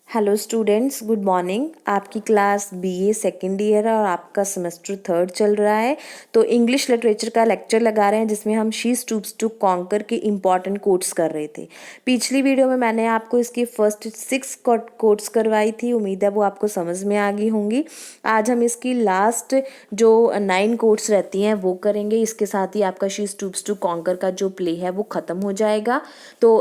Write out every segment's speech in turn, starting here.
Hello students, good morning. आपकी class BA second year है और आपका सेमेस्टर थर्ड चल रहा है। तो इंग्लिश लिटरेचर का लेक्चर लगा रहे हैं जिसमें हम शी स्टूप्स टू कॉन्कर के इम्पॉर्टेंट कोट्स कर रहे थे। पिछली वीडियो में मैंने आपको इसकी फर्स्ट 6 कोट्स करवाई थी। उम्मीद है वो आपको समझ में आ गई होंगी। आज हम इसकी लास्ट जो 9 कोट्स रहती हैं वो करेंगे। इसके साथ ही आपका शी स्टूप्स टू कॉन्कर का जो प्ले है वो ख़त्म हो जाएगा। तो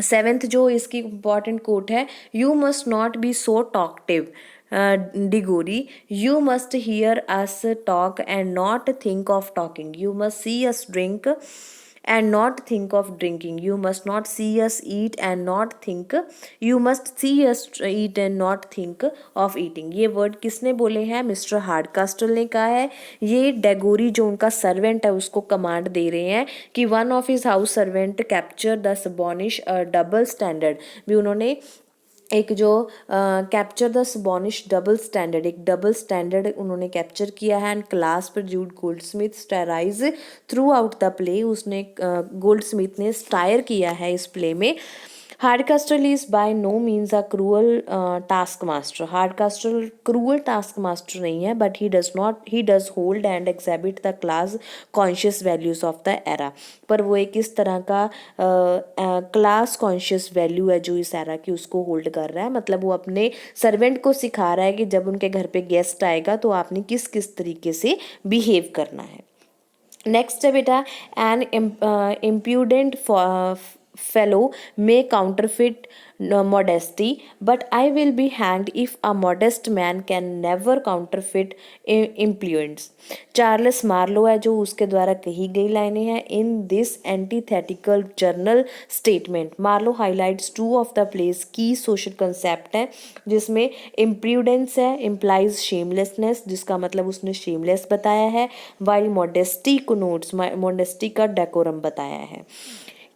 सेवेंथ जो इसकी इम्पॉर्टेंट कोट है, you must not be so talkative Diggory, you must hear us talk and not think of talking, you must see us drink and not think of drinking, you must not see us eat and not think, you must see us eat and not think of eating। ये word किसने बोले हैं? Mister हार्डकास्टल ने कहा है। ये डेगोरी जो उनका सर्वेंट है उसको कमांड दे रहे हैं कि one of his house servant capture the snobbish double standard. भी उन्होंने एक जो capture the snobbish double standard, एक डबल स्टैंडर्ड उन्होंने कैप्चर किया है। And class prejudice Goldsmith satirize throughout the play, उसने गोल्डस्मिथ ने स्टायर किया है इस प्ले में। Hardcastle is by no means a cruel taskmaster. Hardcastle cruel taskmaster नहीं है, but he does hold and exhibit the class conscious values of the era. पर वो एक इस तरह का क्लास कॉन्शियस वैल्यू है जो इस एरा की उसको होल्ड कर रहा है। मतलब वो अपने सर्वेंट को सिखा रहा है कि जब उनके घर पे गेस्ट आएगा तो आपने किस किस तरीके से बिहेव करना है। नेक्स्ट है बेटा, an impudent fellow may counterfeit modesty, but I will be hanged if a modest man can never counterfeit impudence। Charles Marlow है जो उसके द्वारा कही गई लाइनें हैं। In this antithetical general statement Marlow highlights two of the place की social concept है, जिसमें इम्प्रूडेंस है इम्प्लाइज शेमलेसनेस, जिसका मतलब उसने शेमलेस बताया है, वाइल मॉडेस्टी को नोट्स मॉडेस्टी का डेकोरम बताया है।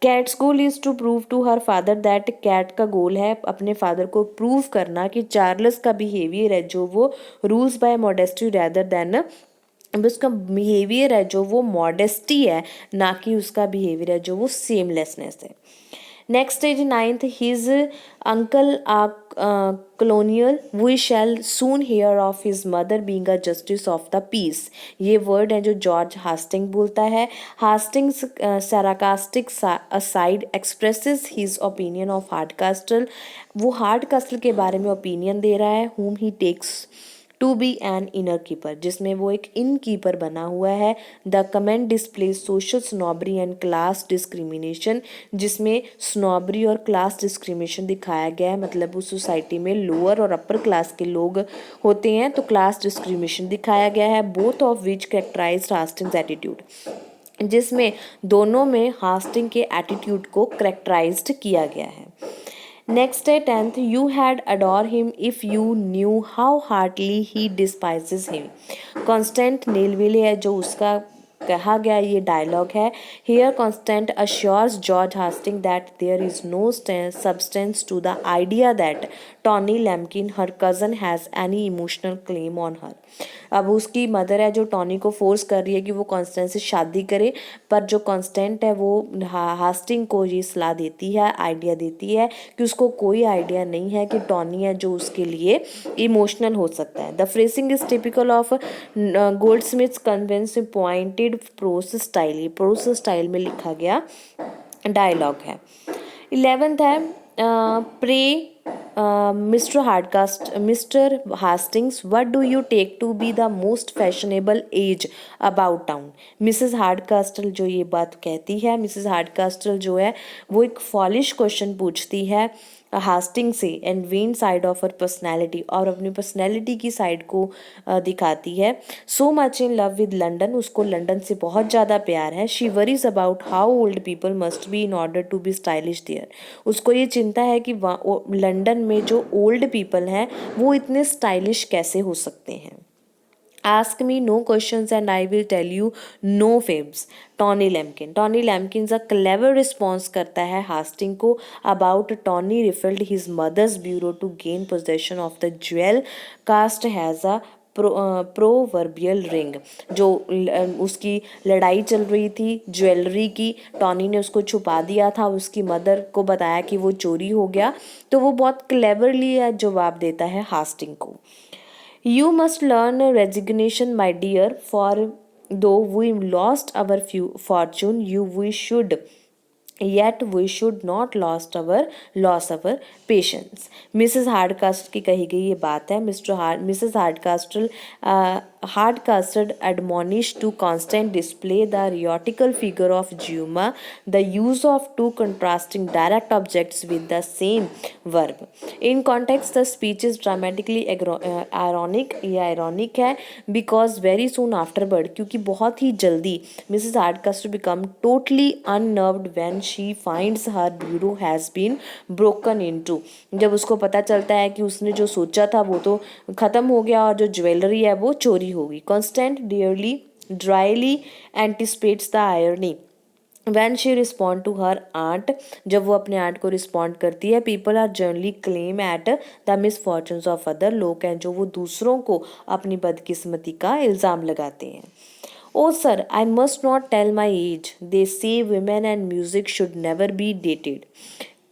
Kate's goal is to prove to her father that, Kate का गोल है अपने फादर को प्रूव करना कि चार्ल्स का बिहेवियर है जो वो rules by modesty rather than, उसका बिहेवियर है जो वो मॉडेस्टी है, ना कि उसका बिहेवियर है जो वो सेमलेसनेस है। Next is ninth, his uncle colonial, we shall soon hear of his mother being a justice of the peace। ये वर्ड है जो जॉर्ज हास्टिंग बोलता है। Hastings sarcastic aside expresses his opinion of Hardcastle। वो हार्डकास्टल के बारे में ओपिनियन दे रहा है। whom he takes to be an innkeeper, जिसमें वो एक इन कीपर बना हुआ है। The comment display social snobbery and class discrimination, जिसमें स्नॉबरी और क्लास डिस्क्रिमिनेशन दिखाया गया है। मतलब उस सोसाइटी में लोअर और अपर क्लास के लोग होते हैं तो क्लास डिस्क्रिमिनेशन दिखाया गया है। Both of which characterized Hastings attitude, जिसमें दोनों में हास्टिंग के एटीट्यूड को करेक्टराइज्ड किया गया है। नेक्स्ट है tenth, you had adore him if you knew how heartily he despises him. Constance Neville है जो उसका कहा गया ये डायलॉग है। Here Constance assures George Hasting that there is no substance to the idea that Tony Lumpkin her cousin has any emotional claim on her. अब उसकी mother है जो टॉनी को फोर्स कर रही है कि वो कॉन्स्टेंट से शादी करे, पर जो कॉन्स्टेंट है वो हास्टिंग को ये सलाह देती है, आइडिया देती है कि उसको कोई आइडिया नहीं है कि टॉनी है जो उसके लिए इमोशनल हो सकता है। The phrasing is typical of Goldsmith's concise pointed prose style. ये प्रोस स्टाइल में लिखा गया डायलॉग है। 11th है, pray Mr Hastings, what do you take to be the most fashionable age about town. Mrs Hardcastle जो ये बात कहती है, मिसेस हार्डकास्टल जो है वो एक फॉलिश क्वेश्चन पूछती है हास्टिंग से and vain side of her personality, और अपनी पर्सनैलिटी की साइड को दिखाती है। So much in love with London, उसको लंदन से बहुत ज़्यादा प्यार है। She worries about how old people must be in order to be stylish there, उसको ये चिंता है कि लंदन में जो ओल्ड पीपल हैं वो इतने स्टाइलिश कैसे हो सकते हैं। Ask me no questions and I will tell you no fibs। Tony Lumpkin, Tony Lumpkin a clever response करता है हास्टिंग को about Tony rifled his mother's bureau to gain possession of the jewel cast has a proverbial ring. जो उसकी लड़ाई चल रही थी jewellery की, टॉनी ने उसको छुपा दिया था, उसकी मदर को बताया कि वो चोरी हो गया, तो वो बहुत क्लेवरली जवाब देता है हास्टिंग को। You must learn resignation, my dear, for though we lost our fortune, we should. Yet we should not lose our patience. Mrs Hardcastle की कही गई ये बात है। Mrs Hardcastle admonished to constant display the rhetorical figure of Juma, the use of two contrasting direct objects with the same verb. In context, the speech is dramatically ironic. ये ironic है because very soon afterward, क्योंकि बहुत ही जल्दी Mrs हार्डकास्टर become totally unnerved when she finds her bureau has been broken into. जब उसको पता चलता है कि उसने जो सोचा था वो तो ख़त्म हो गया और जो ज्वेलरी है वो चोरी हो गई। Constant dryly anticipates the irony when she respond to her aunt. जब वो अपने आंट को रिस्पॉन्ड करती है, people are generally claim at the misfortunes of other. लोग हैं जो वो दूसरों को अपनी बदकिस्मती का इल्ज़ाम लगाते हैं। Oh sir, I must not tell my age. They say women and music should never be dated.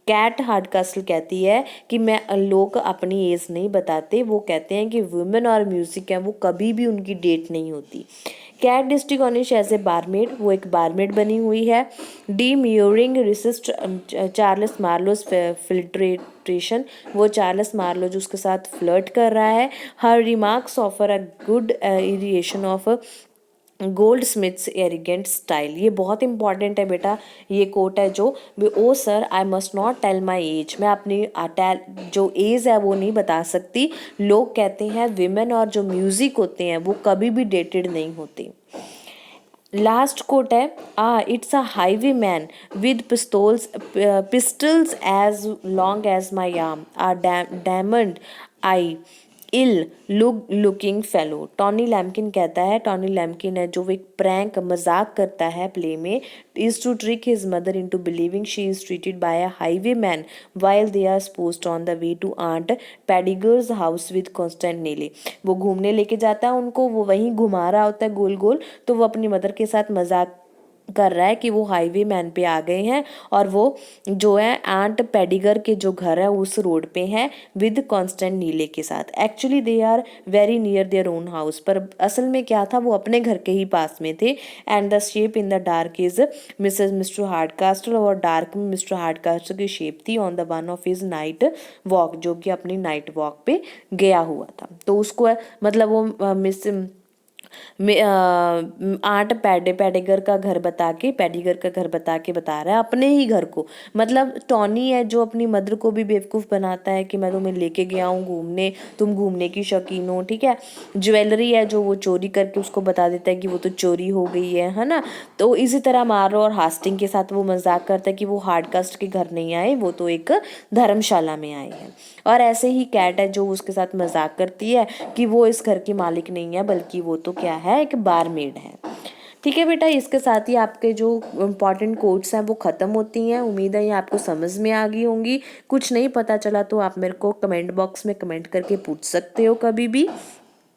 Kate Hardcastle कहती है कि लोग अपनी एज नहीं बताते, वो कहते हैं कि वुमेन और म्यूजिक है वो कभी भी उनकी डेट नहीं होती। कैट डिस्टिगोनिश एज ए बारमेड, वो एक बारमेड बनी हुई है। Demurring resist Charles Marlow's flirtation, वो चार्ल्स मार्लो जो उसके साथ फ्लर्ट कर रहा है। Her remarks offer a good irritation of Goldsmith's arrogant style. ये बहुत इंपॉर्टेंट है बेटा, ये कोट है जो oh sir I must not tell my age, मैं अपनी जो एज है वो नहीं बता सकती। लोग कहते हैं विमेन और जो म्यूजिक होते हैं वो कभी भी डेटेड नहीं होते। लास्ट कोट है it's a highwayman with pistols as long as my arm, a damned I ill looking fellow. Tony Lumpkin कहता है, टॉनी लैम्किन है जो एक प्रैंक मजाक करता है प्ले में, is to trick his mother into believing she is treated by a highwayman while they are post on the way to aunt Pedigree's house with Constance Neville. वो घूमने लेके जाता है उनको, वो वहीं घुमा रहा होता है गोल गोल, तो वो अपनी मदर के साथ मजाक कर रहा है कि वो हाईवे मैन पे आ गए हैं और वो जो है आंट पेडिगर के जो घर है उस रोड पे हैं विद कांस्टेंट नीले के साथ। Actually they are very near their own house, पर असल में क्या था वो अपने घर के ही पास में थे। And the shape in the dark is Mister Hardcastle, और डार्क में मिस्टर हार्डकास्टल की शेप थी on the one of his night walk, जो कि अपनी नाइट वॉक पे गया हुआ था। तो उसको मतलब वो आंट पेडिगर का घर बता के बता रहा है अपने ही घर को। मतलब टॉनी है जो अपनी मदर को भी बेवकूफ़ बनाता है कि मैं तुम्हें लेके गया हूँ घूमने, तुम घूमने की शौकीन हो, ठीक है। ज्वेलरी है जो वो चोरी करके उसको बता देता है कि वो तो चोरी हो गई है ना। तो इसी तरह मार्लो और हास्टिंग के साथ वो मजाक करता है कि वो हार्डकास्ट के घर नहीं आए, वो तो एक धर्मशाला में आए हैं। और ऐसे ही कैट है जो उसके साथ मजाक करती है कि वो इस घर की मालिक नहीं है बल्कि वो तो क्या है, एक बारमेड है। ठीक है बेटा, इसके साथ ही आपके जो इम्पॉर्टेंट कोट्स हैं वो ख़त्म होती हैं। उम्मीद है ये आपको समझ में आ गई होंगी। कुछ नहीं पता चला तो आप मेरे को कमेंट बॉक्स में कमेंट करके पूछ सकते हो कभी भी।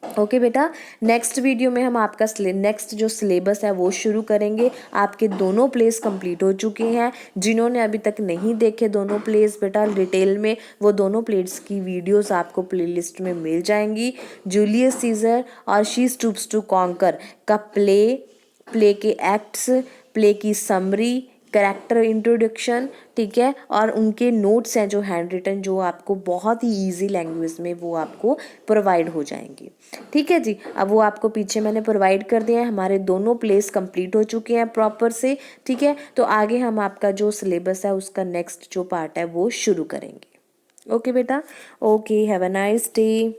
ओके बेटा, नेक्स्ट वीडियो में हम आपका नेक्स्ट जो सिलेबस है वो शुरू करेंगे। आपके दोनों प्लेस कंप्लीट हो चुके हैं। जिन्होंने अभी तक नहीं देखे दोनों प्लेस बेटा डिटेल में, वो दोनों प्लेस की वीडियोस आपको प्लेलिस्ट में मिल जाएंगी। जूलियस सीजर और शी स्टूप्स टू कॉन्कर का प्ले के एक्ट्स, प्ले की समरी, कैरेक्टर इंट्रोडक्शन, ठीक है, और उनके नोट्स हैं जो हैंड रिटन, जो आपको बहुत ही इजी लैंग्वेज में वो आपको प्रोवाइड हो जाएंगे। ठीक है जी, अब वो आपको पीछे मैंने प्रोवाइड कर दिया है। हमारे दोनों प्लेस कंप्लीट हो चुके हैं प्रॉपर से, ठीक है। तो आगे हम आपका जो सिलेबस है उसका नेक्स्ट जो पार्ट है वो शुरू करेंगे। ओके बेटा, okay, have a nice day.